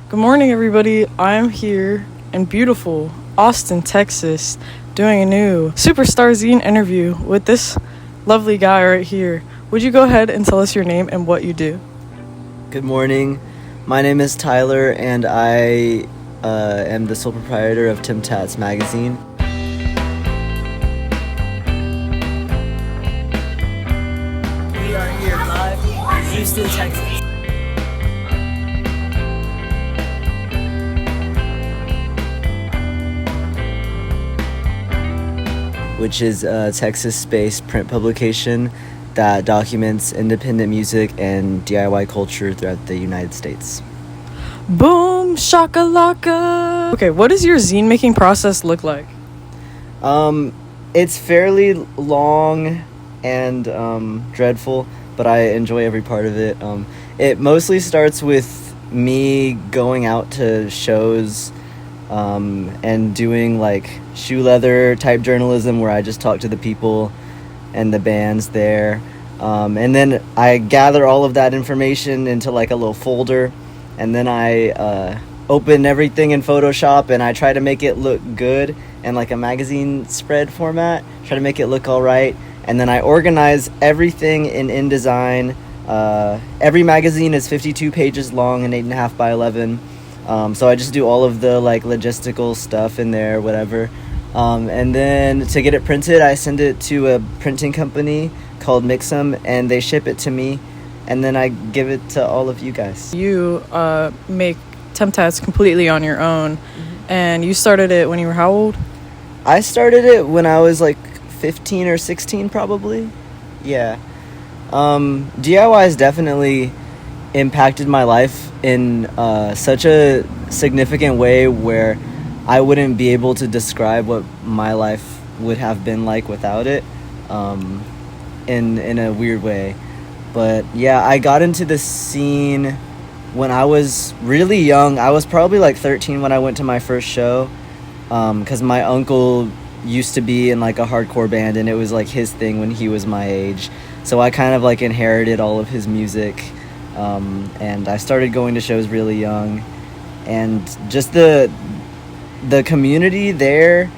Good morning, everybody. I'm here in beautiful Austin, Texas, doing a new Superstar Zine interview with this lovely guy right here. Would you go ahead and tell us your name and what you do? Good morning. My name is Tyler, and I am the sole proprietor of Tats magazine. We are here live in Houston, Texas. Which is a Texas-based print publication that documents independent music and DIY culture throughout the United States. Boom, shakalaka. Okay, what does your zine making process look like? It's fairly long and dreadful, but I enjoy every part of it. It mostly starts with me going out to shows and doing like shoe leather type journalism where I just talk to the people and the bands there, and then I gather all of that information into like a little folder, and then I open everything in Photoshop and I try to make it look good in like a magazine spread format, try to make it look all right, and then I organize everything in InDesign. Every magazine is 52 pages long and 8.5 by 11. So I just do all of the like logistical stuff in there, whatever. And then to get it printed, I send it to a printing company called Mix'em, and they ship it to me, and then I give it to all of you guys. You make temp tats completely on your own, and you started it when you were how old? I started it when I was like 15 or 16 probably. Yeah. DIY has definitely impacted my life in such a significant way where I wouldn't be able to describe what my life would have been like without it, in a weird way. But yeah, I got into the scene when I was really young. I was probably like 13 when I went to my first show, because my uncle used to be in like a hardcore band, and it was like his thing when he was my age. So I kind of like inherited all of his music. And I started going to shows really young, and just the community there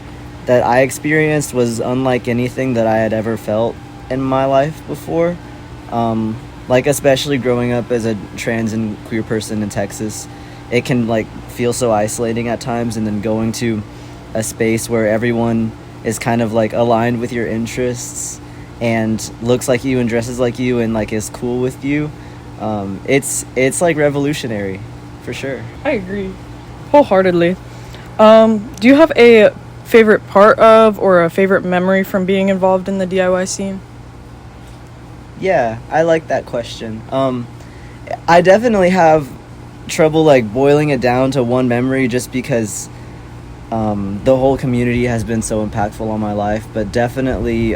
that I experienced was unlike anything that I had ever felt in my life before. Like especially growing up as a trans and queer person in Texas, it can like feel so isolating at times, and then going to a space where everyone is kind of like aligned with your interests and looks like you and dresses like you and like is cool with you. It's like revolutionary, for sure. I agree wholeheartedly. Do you have a favorite part of or a favorite memory from being involved in the DIY scene? Yeah, I like that question. I definitely have trouble like boiling it down to one memory just because the whole community has been so impactful on my life, but definitely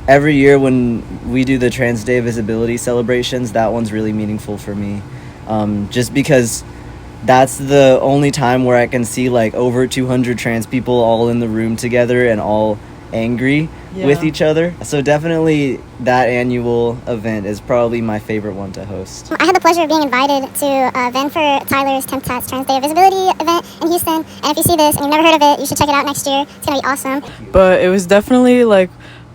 every year when we do the Trans Day Visibility celebrations, that one's really meaningful for me. Just because that's the only time where I can see like over 200 trans people all in the room together and all angry with each other. So definitely that annual event is probably my favorite one to host. I had the pleasure of being invited to then for Tyler's Temp Tats Trans Day of Visibility event in Houston. And if you see this and you've never heard of it, you should check it out next year. It's going to be awesome. But it was definitely like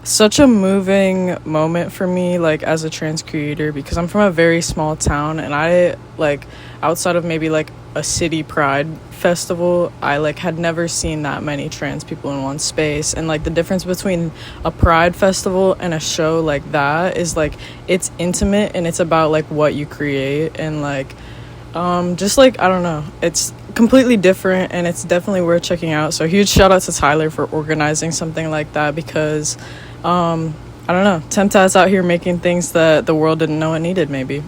such a moving moment for me, like as a trans creator, because I'm from a very small town, and I like outside of maybe like a city pride festival, I like had never seen that many trans people in one space. And like the difference between a pride festival and a show like that is like it's intimate and it's about like what you create, and like just like I don't know, it's completely different, and it's definitely worth checking out. So huge shout out to Tyler for organizing something like that, because I don't know, temp tats out here making things that the world didn't know it needed, maybe.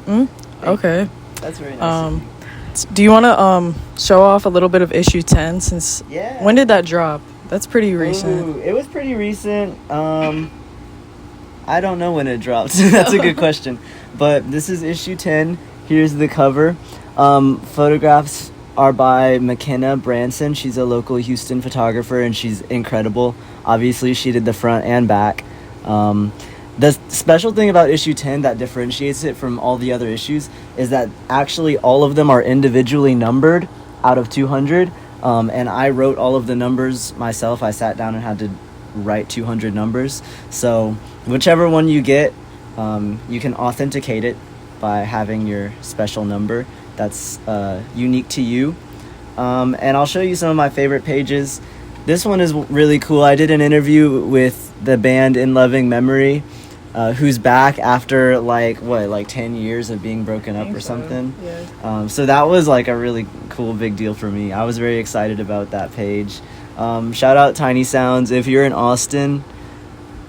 Okay, That's very nice. Do you want to show off a little bit of issue 10 since when did that drop? That's pretty recent. Ooh, it was pretty recent. I don't know when it dropped. That's a good question. But this is issue 10. Here's the cover. Photographs are by McKenna Branson. She's a local Houston photographer, and she's incredible. Obviously, she did the front and back. The special thing about issue 10 that differentiates it from all the other issues is that actually all of them are individually numbered out of 200. And I wrote all of the numbers myself. I sat down and had to write 200 numbers. So whichever one you get, you can authenticate it by having your special number that's unique to you. And I'll show you some of my favorite pages. This one is really cool. I did an interview with the band In Loving Memory, who's back after like 10 years of being broken up or something. Yeah. So that was like a really cool big deal for me. I was very excited about that page. Shout out Tiny Sounds. If you're in Austin,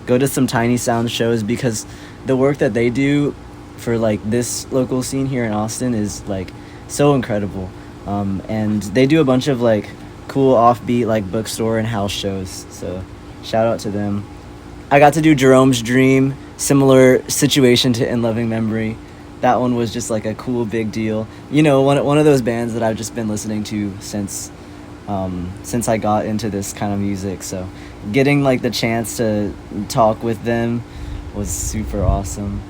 go to some Tiny Sounds shows, because the work that they do for like this local scene here in Austin is like so incredible. And they do a bunch of like cool offbeat like bookstore and house shows. So shout out to them. I got to do Jerome's Dream, similar situation to In Loving Memory. That one was just like a cool big deal. You know, one of those bands that I've just been listening to since I got into this kind of music. So getting like the chance to talk with them was super awesome.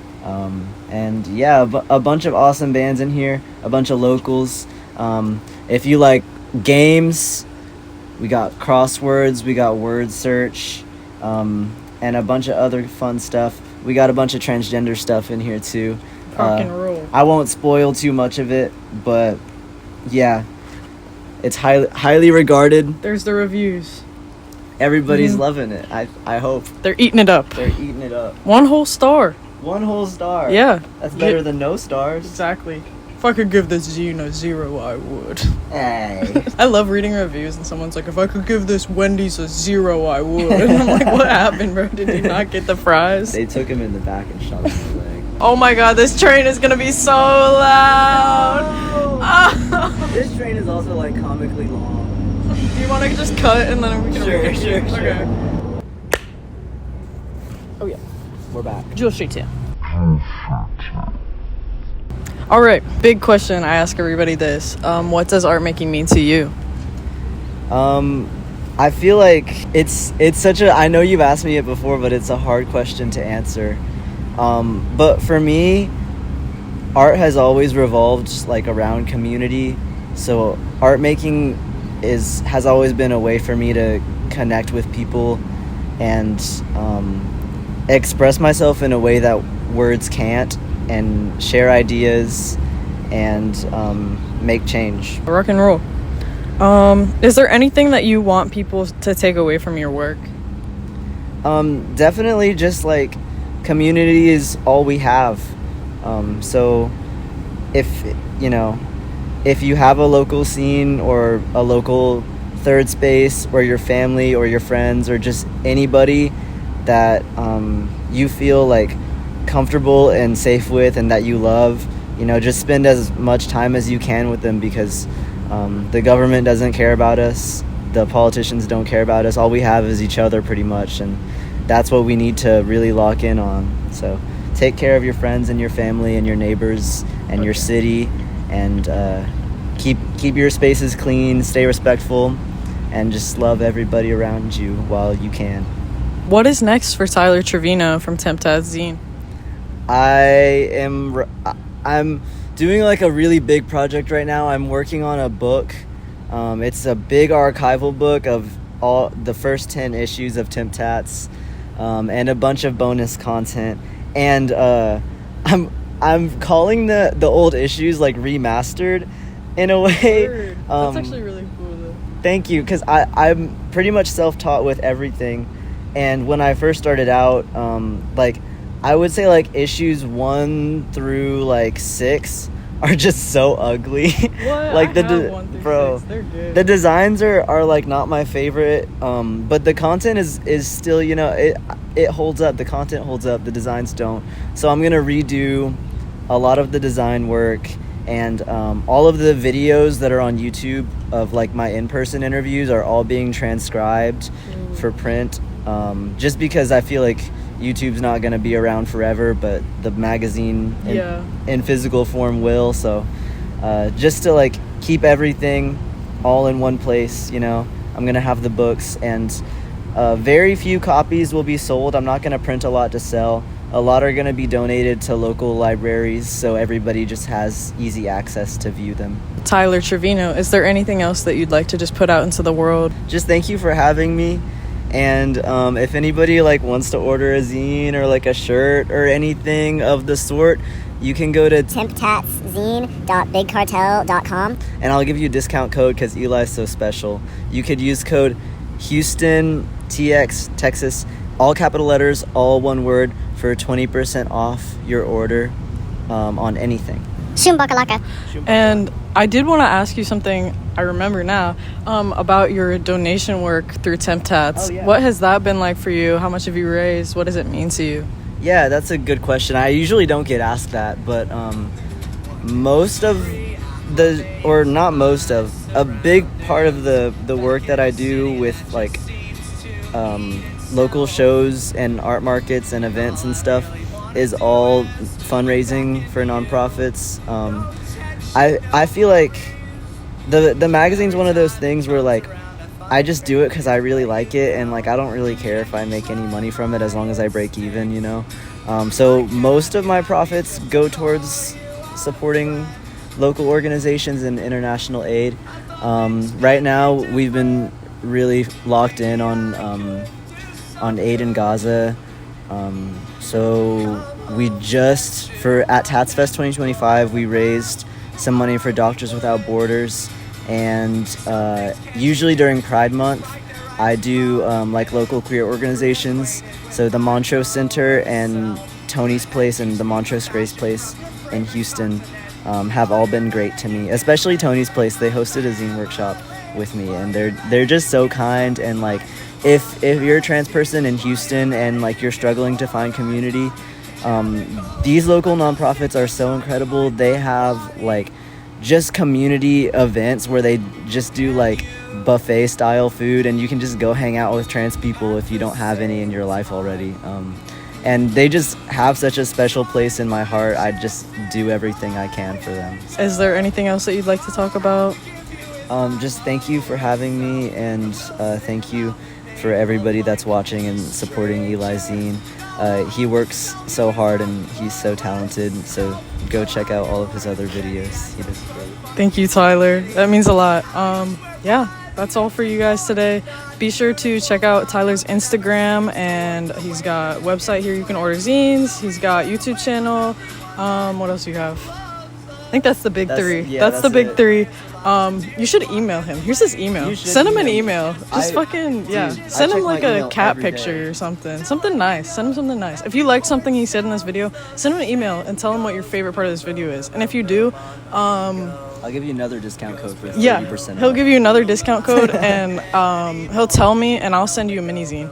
And yeah, a bunch of awesome bands in here, a bunch of locals. If you like games, we got crosswords, we got word search, and a bunch of other fun stuff. We got a bunch of transgender stuff in here too. Rock and roll. I won't spoil too much of it, but yeah, it's highly regarded. There's the reviews. Everybody's loving it. I hope They're eating it up. they're eating it up. 1 whole star. 1 whole star. Yeah. That's better than no stars. Exactly. If I could give this zine a 0, I would. Hey. I love reading reviews and someone's like, if I could give this Wendy's a 0, I would. And I'm like, what happened, bro? Did you not get the fries? They took him in the back and shot him in the leg. Oh my god, this train is gonna be so loud. Oh. This train is also like comically long. Do you want to just cut and then we can Sure, reconvene? sure. Okay. Oh yeah. We're back. Jill Street 10. All right, big question. I ask everybody this. What does art making mean to you? I feel like it's such a, I know you've asked me it before, but it's a hard question to answer. But for me, art has always revolved like around community. So art making has always been a way for me to connect with people and express myself in a way that words can't, and share ideas and make change. Rock and roll. Is there anything that you want people to take away from your work? Definitely just like community is all we have. So if you have a local scene or a local third space, or your family or your friends or just anybody that you feel like comfortable and safe with and that you love, just spend as much time as you can with them, because the government doesn't care about us, the politicians don't care about us. All we have is each other pretty much, and that's what we need to really lock in on. So take care of your friends and your family and your neighbors and your city, and keep your spaces clean, stay respectful, and just love everybody around you while you can. What is next for Tyler Trevino from Temp Tats Zine? I'm doing like a really big project right now. I'm working on a book. It's a big archival book of all the first 10 issues of Temp Tats, and a bunch of bonus content. And I'm calling the old issues like remastered in a way. That's actually really cool though. Thank you, because I'm pretty much self-taught with everything. And when I first started out, I would say like issues 1 through like 6 are just so ugly. What? Like I have 1 through 6. They're good. The designs are like not my favorite, but the content is still, it holds up. The content holds up, the designs don't. So I'm gonna redo a lot of the design work, and all of the videos that are on YouTube of like my in-person interviews are all being transcribed for print, just because I feel like YouTube's not going to be around forever, but the magazine in physical form will. So just to like keep everything all in one place, I'm going to have the books, and very few copies will be sold. I'm not going to print a lot to sell. A lot are going to be donated to local libraries, so everybody just has easy access to view them. Tyler Trevino, is there anything else that you'd like to just put out into the world? Just thank you for having me. And if anybody like wants to order a zine or like a shirt or anything of the sort, you can go to temptatszine.bigcartel.com. and I'll give you a discount code because Eli's so special. You could use code Houston TX Texas, all capital letters, all one word, for 20% off your order on anything. Shumbakalaka. And I did want to ask you something, I remember now, about your donation work through temp tats. Oh, yeah. What has that been like for you? How much have you raised? What does it mean to you? Yeah, that's a good question. I usually don't get asked that, but most of a big part of the work that I do with like local shows and art markets and events and stuff is all fundraising for nonprofits. I feel like the magazine's one of those things where like I just do it because I really like it, and like I don't really care if I make any money from it as long as I break even, you know. So most of my profits go towards supporting local organizations and international aid. Right now we've been really locked in on aid in Gaza. So we just, at Tats Fest 2025, we raised some money for Doctors Without Borders, and usually during Pride Month, I do like local queer organizations. So the Montrose Center and Tony's Place and the Montrose Grace Place in Houston have all been great to me, especially Tony's Place. They hosted a zine workshop with me, and they're just so kind. And like if you're a trans person in Houston and like you're struggling to find community, these local nonprofits are so incredible. They have like just community events where they just do like buffet style food, and you can just go hang out with trans people if you don't have any in your life already. And they just have such a special place in my heart. I just do everything I can for them. Is there anything else that you'd like to talk about? Just thank you for having me, and thank you for everybody that's watching and supporting Eli's zine. He works so hard and he's so talented, so go check out all of his other videos. He does great. Thank you, Tyler. That means a lot. Yeah, that's all for you guys today. Be sure to check out Tyler's Instagram, and he's got a website here you can order zines. He's got YouTube channel. What else do you have? I think that's the big three. Yeah, that's the big it. three. You should email him. Here's his email. Send him an email. Just send him like a cat picture or something. Something nice. Send him something nice. If you like something he said in this video, send him an email and tell him what your favorite part of this video is. And if you do, I'll give you another discount code for 30% off. He'll give you another discount code, and he'll tell me, and I'll send you a mini zine.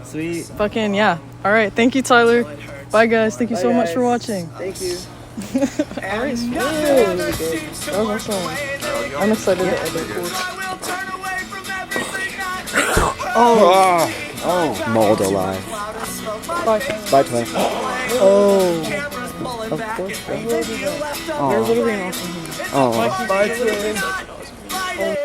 Sweet. Fucking yeah. All right. Thank you, Tyler. Bye, guys. Thank you so much for watching. Thank you. Alright, sweet. That was awesome. I'm excited to edit. Oh, mold alive. Bye. Bye, Twin. Oh. Of course, bro. You're literally an awesome human. Oh. Bye, Twin.